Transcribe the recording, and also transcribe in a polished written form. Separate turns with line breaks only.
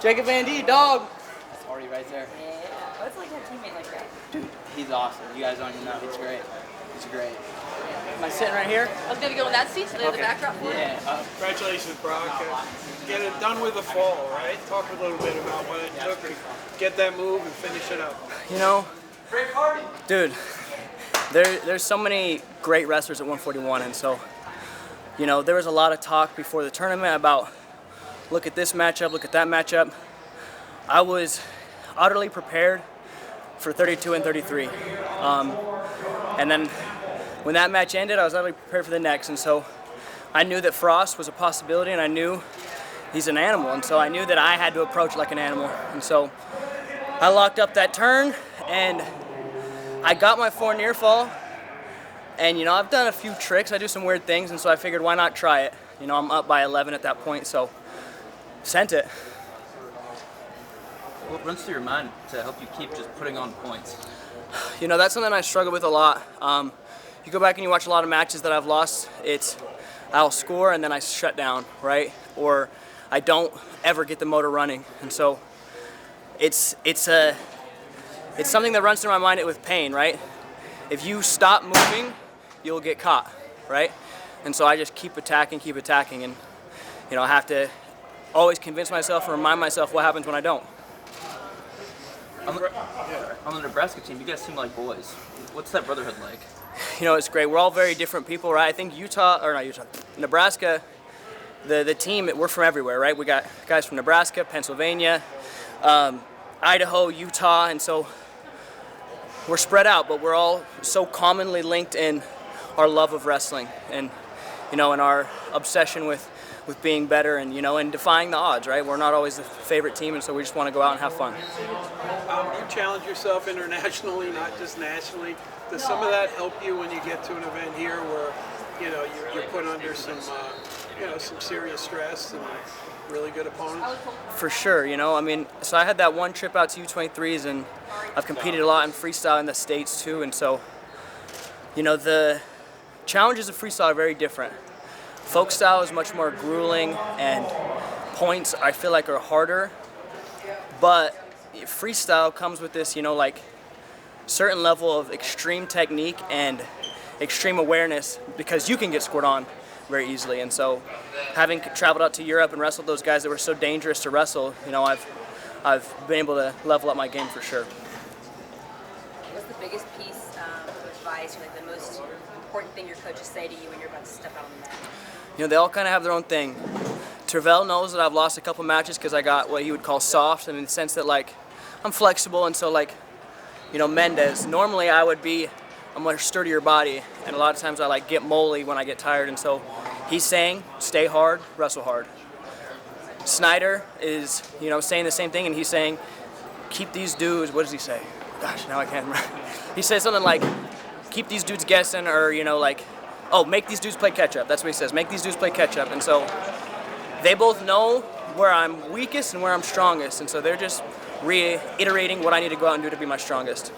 Jacob Van D, dog. That's Artie right there.
Yeah. What's it like to have a teammate like that?
Dude, he's awesome. You guys don't even know. He's great. He's great. Am I sitting right here?
I was going to go in that seat so they have the backdrop for it.
Yeah.
Congratulations, Brock. Get it done with the fall, right? Talk a little bit about what it took to get that move and finish it up.
You know, dude, there's so many great wrestlers at 141, and so, you know, there was a lot of talk before the tournament about look at this matchup, look at that matchup. I was utterly prepared for 32 and 33. And then when that match ended, I was utterly prepared for the next, and so I knew that Frost was a possibility, and I knew he's an animal, and so I knew that I had to approach it like an animal. And so I locked up that turn, and I got my 4 near fall, and you know, I've done a few tricks, I do some weird things, and so I figured why not try it. You know, I'm up by 11 at that point, so sent it.
What runs through your mind to help you keep just putting on points?
You know, that's something I struggle with a lot. You go back and you watch a lot of matches that I've lost, I'll score and then I shut down, right? Or I don't ever get the motor running. And so it's something that runs through my mind with pain, right? If you stop moving, you'll get caught, right? And so I just keep attacking, and you know, I have to always convince myself and remind myself what happens when I don't.
On the Nebraska team, you guys seem like boys. What's that brotherhood like?
You know, it's great. We're all very different people, right? I think Nebraska, the team, we're from everywhere, right? We got guys from Nebraska, Pennsylvania, Idaho, Utah, and so we're spread out, but we're all so commonly linked in our love of wrestling and, you know, in our obsession with being better and, you know, and defying the odds, right? We're not always the favorite team, and so we just want to go out and have fun.
You challenge yourself internationally, not just nationally. Does some of that help you when you get to an event here where, you know, you're put under some, you know, some serious stress and really good opponents?
For sure, you know, I mean, so I had that one trip out to U23s, and I've competed a lot in freestyle in the States too, and so, you know, the challenges of freestyle are very different. Folk style is much more grueling, and points I feel like are harder, but freestyle comes with this, you know, like certain level of extreme technique and extreme awareness because you can get scored on very easily. And so having traveled out to Europe and wrestled those guys that were so dangerous to wrestle, you know, I've been able to level up my game for sure.
What's the biggest piece of advice, or like the most important thing your coaches say to you when you're about to step out on the mat?
You know, they all kind of have their own thing. Tervel knows that I've lost a couple matches because I got what he would call soft, and in the sense that, like, I'm flexible, and so, like, you know, Mendez, normally I would be a much sturdier body, and a lot of times I, like, get moly when I get tired, and so he's saying, stay hard, wrestle hard. Snyder is, you know, saying the same thing, and he's saying, keep these dudes, what does he say? Gosh, now I can't remember. He says something like, keep these dudes guessing, or, you know, like, oh, make these dudes play catch-up. That's what he says. Make these dudes play catch-up. And so they both know where I'm weakest and where I'm strongest. And so they're just reiterating what I need to go out and do to be my strongest.